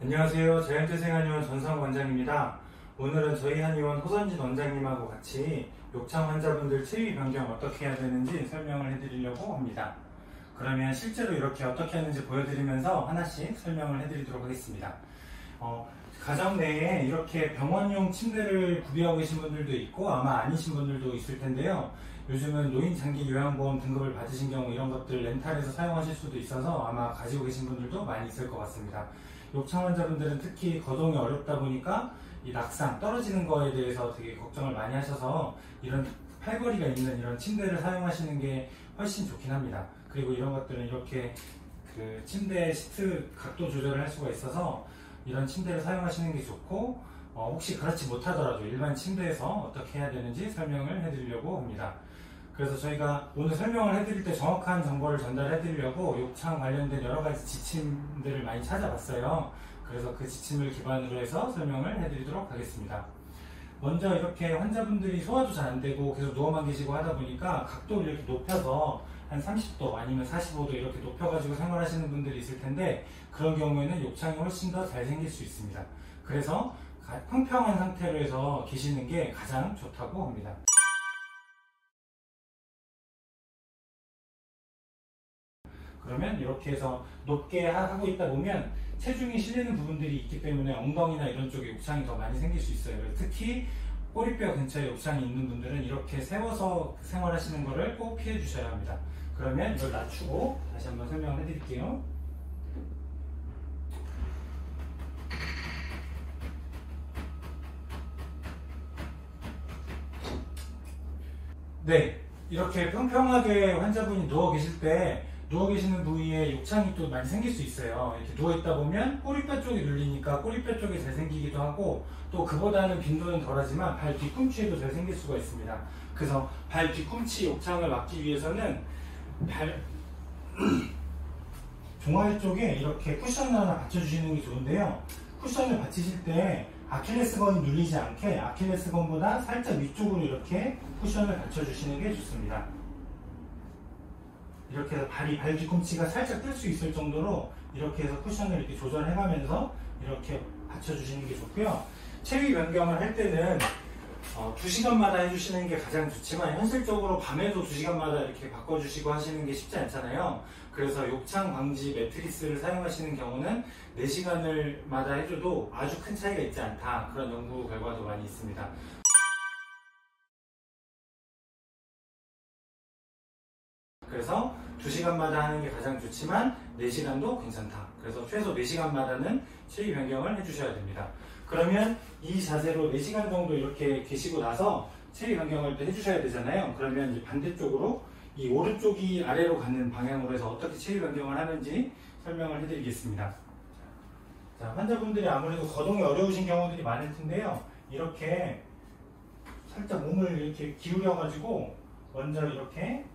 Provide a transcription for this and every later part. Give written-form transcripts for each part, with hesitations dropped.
안녕하세요. 자연재생한의원 전상우 원장입니다. 오늘은 저희 한의원 호선진 원장님하고 같이 욕창 환자분들 체위 변경 어떻게 해야 되는지 설명을 해드리려고 합니다. 그러면 실제로 이렇게 어떻게 하는지 보여드리면서 하나씩 설명을 해드리도록 하겠습니다. 가정 내에 이렇게 병원용 침대를 구비하고 계신 분들도 있고 아마 아니신 분들도 있을 텐데요. 요즘은 노인장기 요양보험 등급을 받으신 경우 이런 것들 렌탈해서 사용하실 수도 있어서 아마 가지고 계신 분들도 많이 있을 것 같습니다. 욕창 환자분들은 특히 거동이 어렵다 보니까 이 낙상, 떨어지는 거에 대해서 되게 걱정을 많이 하셔서 이런 팔걸이가 있는 이런 침대를 사용하시는 게 훨씬 좋긴 합니다. 그리고 이런 것들은 이렇게 그 침대 시트 각도 조절을 할 수가 있어서 이런 침대를 사용하시는 게 좋고, 혹시 그렇지 못하더라도 일반 침대에서 어떻게 해야 되는지 설명을 해드리려고 합니다. 그래서 저희가 오늘 설명을 해드릴 때 정확한 정보를 전달해 드리려고 욕창 관련된 여러 가지 지침들을 많이 찾아봤어요. 그래서 그 지침을 기반으로 해서 설명을 해드리도록 하겠습니다. 먼저 이렇게 환자분들이 소화도 잘 안 되고 계속 누워만 계시고 하다 보니까 각도를 이렇게 높여서 한 30도 아니면 45도 이렇게 높여가지고 생활하시는 분들이 있을 텐데, 그런 경우에는 욕창이 훨씬 더 잘 생길 수 있습니다. 그래서 평평한 상태로 해서 계시는 게 가장 좋다고 합니다. 그러면 이렇게 해서 높게 하고 있다 보면 체중이 실리는 부분들이 있기 때문에 엉덩이나 이런 쪽에 욕창이 더 많이 생길 수 있어요. 특히 꼬리뼈 근처에 욕창이 있는 분들은 이렇게 세워서 생활하시는 것을 꼭 피해 주셔야 합니다. 그러면 이걸 낮추고 다시 한번 설명을 해드릴게요. 네, 이렇게 평평하게 환자분이 누워 계실 때 누워 계시는 부위에 욕창이 또 많이 생길 수 있어요. 이렇게 누워 있다 보면 꼬리뼈 쪽이 눌리니까 꼬리뼈 쪽이 잘 생기기도 하고, 또 그보다는 빈도는 덜하지만 발 뒤꿈치에도 잘 생길 수가 있습니다. 그래서 발 뒤꿈치 욕창을 막기 위해서는 종아리 쪽에 이렇게 쿠션을 하나 받쳐주시는 게 좋은데요. 쿠션을 받치실 때 아킬레스건이 눌리지 않게 아킬레스건보다 살짝 위쪽으로 이렇게 쿠션을 받쳐주시는 게 좋습니다. 이렇게 해서 발 뒤꿈치가 살짝 뜰 수 있을 정도로 이렇게 해서 쿠션을 이렇게 조절해가면서 이렇게 받쳐주시는 게 좋고요. 체위 변경을 할 때는 2시간마다 해주시는 게 가장 좋지만, 현실적으로 밤에도 2시간마다 이렇게 바꿔주시고 하시는 게 쉽지 않잖아요. 그래서 욕창 방지 매트리스를 사용하시는 경우는 4시간을마다 해줘도 아주 큰 차이가 있지 않다, 그런 연구 결과도 많이 있습니다. 그래서 2시간마다 하는 게 가장 좋지만 4시간도 괜찮다. 그래서 최소 4시간마다는 체위 변경을 해주셔야 됩니다. 그러면 이 자세로 4시간 정도 이렇게 계시고 나서 체위 변경을 또 해주셔야 되잖아요. 그러면 이제 반대쪽으로 이 오른쪽이 아래로 가는 방향으로 해서 어떻게 체위 변경을 하는지 설명을 해드리겠습니다. 자, 환자분들이 아무래도 거동이 어려우신 경우들이 많을 텐데요. 이렇게 살짝 몸을 이렇게 기울여가지고 먼저 이렇게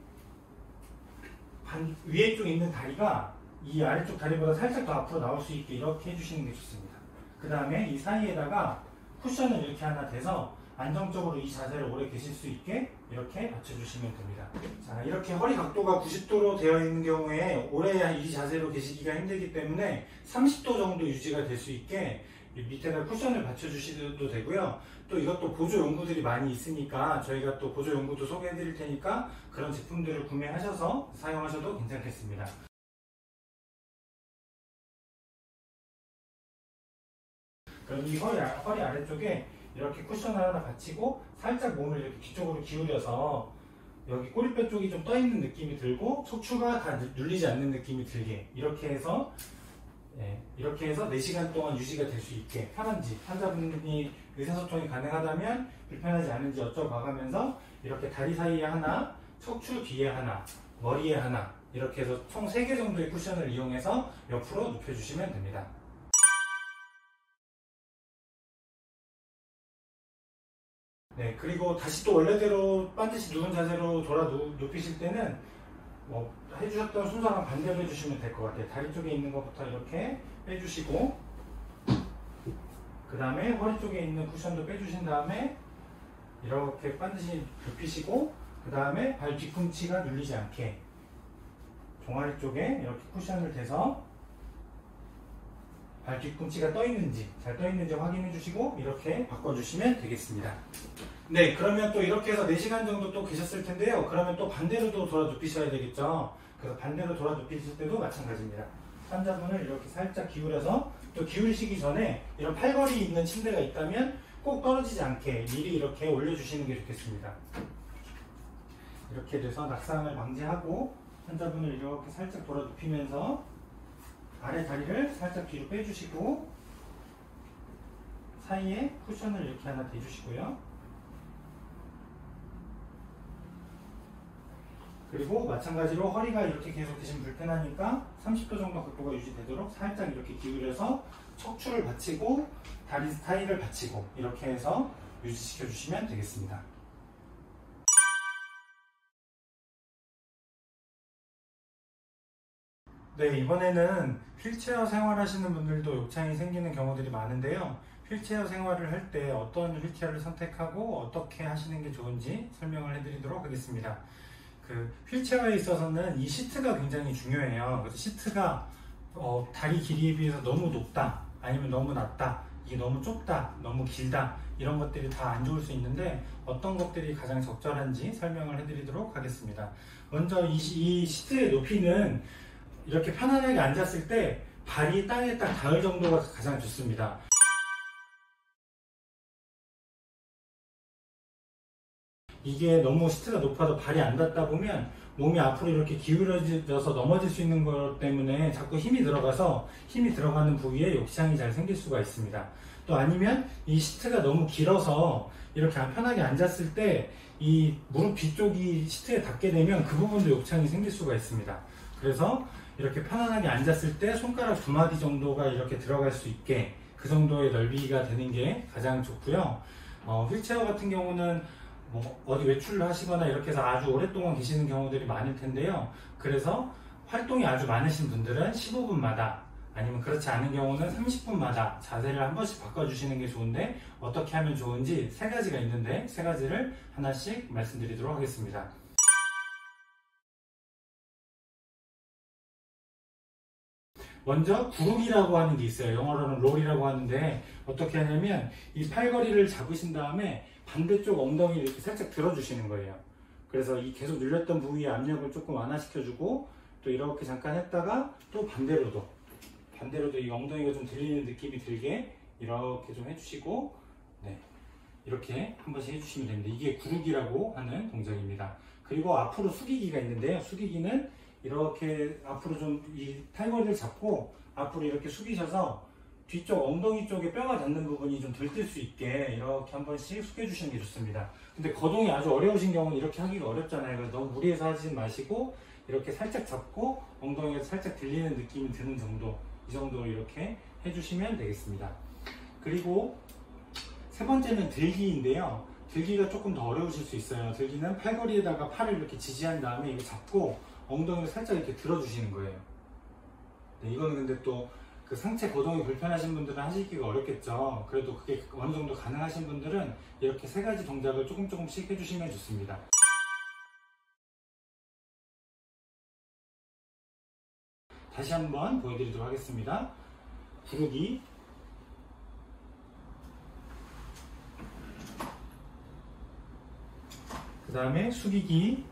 위에 쪽 있는 다리가 이 아래쪽 다리보다 살짝 더 앞으로 나올 수 있게 이렇게 해주시는 게 좋습니다. 그 다음에 이 사이에다가 쿠션을 이렇게 하나 대서 안정적으로 이 자세를 오래 계실 수 있게 이렇게 받쳐주시면 됩니다. 자, 이렇게 허리 각도가 90도로 되어 있는 경우에 오래 이 자세로 계시기가 힘들기 때문에 30도 정도 유지가 될 수 있게 밑에다 쿠션을 받쳐주셔도 되고요. 또 이것도 보조 용구들이 많이 있으니까 저희가 또 보조 용구도 소개해 드릴 테니까 그런 제품들을 구매하셔서 사용하셔도 괜찮겠습니다. 그럼 이 허리 아래쪽에 이렇게 쿠션을 하나 받치고 살짝 몸을 이렇게 뒤쪽으로 기울여서 여기 꼬리뼈 쪽이 좀 떠있는 느낌이 들고 척추가 다 눌리지 않는 느낌이 들게 이렇게 해서 4시간 동안 유지가 될 수 있게, 편한지 환자분이 의사소통이 가능하다면 불편하지 않은지 여쭤봐가면서 이렇게 다리 사이에 하나, 척추 뒤에 하나, 머리에 하나, 이렇게 해서 총 3개 정도의 쿠션을 이용해서 옆으로 눕혀주시면 됩니다. 네, 그리고 다시 또 원래대로 반드시 누운 자세로 돌아 눕히실 때는 해주셨던 순서랑 반대로 해주시면 될 것 같아요. 다리 쪽에 있는 것부터 이렇게 빼주시고, 그 다음에 허리 쪽에 있는 쿠션도 빼주신 다음에 이렇게 반드시 눕히시고, 그 다음에 발 뒤꿈치가 눌리지 않게 종아리 쪽에 이렇게 쿠션을 대서 발 뒤꿈치가 떠 있는지, 잘 떠 있는지 확인해 주시고 이렇게 바꿔주시면 되겠습니다. 네, 그러면 또 이렇게 해서 4시간 정도 또 계셨을 텐데요. 그러면 또 반대로도 돌아 눕히셔야 되겠죠. 그래서 반대로 돌아 눕히실 때도 마찬가지입니다. 환자분을 이렇게 살짝 기울여서, 또 기울이시기 전에 이런 팔걸이 있는 침대가 있다면 꼭 떨어지지 않게 미리 이렇게 올려주시는 게 좋겠습니다. 이렇게 돼서 낙상을 방지하고 환자분을 이렇게 살짝 돌아 눕히면서 아래 다리를 살짝 뒤로 빼주시고 사이에 쿠션을 이렇게 하나 대주시고요. 그리고 마찬가지로 허리가 이렇게 계속 드시면 불편하니까 30도 정도 각도가 유지되도록 살짝 이렇게 기울여서 척추를 받치고 다리 스타일을 받치고 이렇게 해서 유지시켜 주시면 되겠습니다. 네, 이번에는 휠체어 생활하시는 분들도 욕창이 생기는 경우들이 많은데요. 휠체어 생활을 할 때 어떤 휠체어를 선택하고 어떻게 하시는 게 좋은지 설명을 해드리도록 하겠습니다. 그 휠체어에 있어서는 이 시트가 굉장히 중요해요. 그래서 시트가 다리 길이에 비해서 너무 높다, 아니면 너무 낮다, 이게 너무 좁다, 너무 길다, 이런 것들이 다 안 좋을 수 있는데 어떤 것들이 가장 적절한지 설명을 해드리도록 하겠습니다. 먼저 이 시트의 높이는 이렇게 편안하게 앉았을 때 발이 땅에 딱 닿을 정도가 가장 좋습니다. 이게 너무 시트가 높아도 발이 안 닿다 보면 몸이 앞으로 이렇게 기울어져서 넘어질 수 있는 것 때문에 자꾸 힘이 들어가서 힘이 들어가는 부위에 욕창이 잘 생길 수가 있습니다. 또 아니면 이 시트가 너무 길어서 이렇게 편하게 앉았을 때 이 무릎 뒤쪽이 시트에 닿게 되면 그 부분도 욕창이 생길 수가 있습니다. 그래서 이렇게 편안하게 앉았을 때 손가락 2마디 정도가 이렇게 들어갈 수 있게 그 정도의 넓이가 되는 게 가장 좋고요. 휠체어 같은 경우는 어디 외출을 하시거나 이렇게 해서 아주 오랫동안 계시는 경우들이 많을 텐데요. 그래서 활동이 아주 많으신 분들은 15분마다 아니면 그렇지 않은 경우는 30분마다 자세를 한 번씩 바꿔주시는 게 좋은데, 어떻게 하면 좋은지 3가지가 있는데 3가지를 하나씩 말씀드리도록 하겠습니다. 먼저 구르기라고 하는 게 있어요. 영어로는 롤이라고 하는데, 어떻게 하냐면 이 팔걸이를 잡으신 다음에 반대쪽 엉덩이를 이렇게 살짝 들어주시는 거예요. 그래서 이 계속 눌렸던 부위의 압력을 조금 완화시켜주고, 또 이렇게 잠깐 했다가 또 반대로도 이 엉덩이가 좀 들리는 느낌이 들게 이렇게 좀 해주시고, 네, 이렇게 한 번씩 해주시면 됩니다. 이게 구르기라고 하는 동작입니다. 그리고 앞으로 숙이기가 있는데요. 숙이기는 이렇게 앞으로 좀 이 팔걸이를 잡고 앞으로 이렇게 숙이셔서 뒤쪽 엉덩이 쪽에 뼈가 닿는 부분이 좀 들뜰 수 있게 이렇게 한 번씩 숙여주시는 게 좋습니다. 근데 거동이 아주 어려우신 경우는 이렇게 하기가 어렵잖아요. 그래서 너무 무리해서 하지 마시고 이렇게 살짝 잡고 엉덩이가 살짝 들리는 느낌이 드는 정도, 이 정도로 이렇게 해주시면 되겠습니다. 그리고 3번째는 들기인데요. 들기가 조금 더 어려우실 수 있어요. 들기는 팔걸이에다가 팔을 이렇게 지지한 다음에 이렇게 잡고 엉덩이를 살짝 이렇게 들어주시는 거예요. 네, 이거는 근데 또 그 상체 거동이 불편하신 분들은 하시기가 어렵겠죠. 그래도 그게 어느 정도 가능하신 분들은 이렇게 3가지 동작을 조금씩 해주시면 좋습니다. 다시 한번 보여드리도록 하겠습니다. 구르기, 그 다음에 숙이기,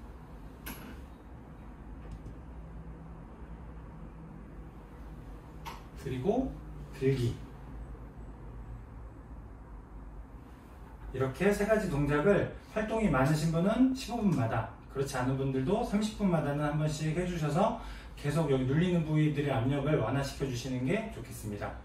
그리고 들기. 이렇게 3가지 동작을 활동이 많으신 분은 15분마다, 그렇지 않은 분들도 30분마다는 한 번씩 해주셔서 계속 여기 눌리는 부위들의 압력을 완화시켜 주시는 게 좋겠습니다.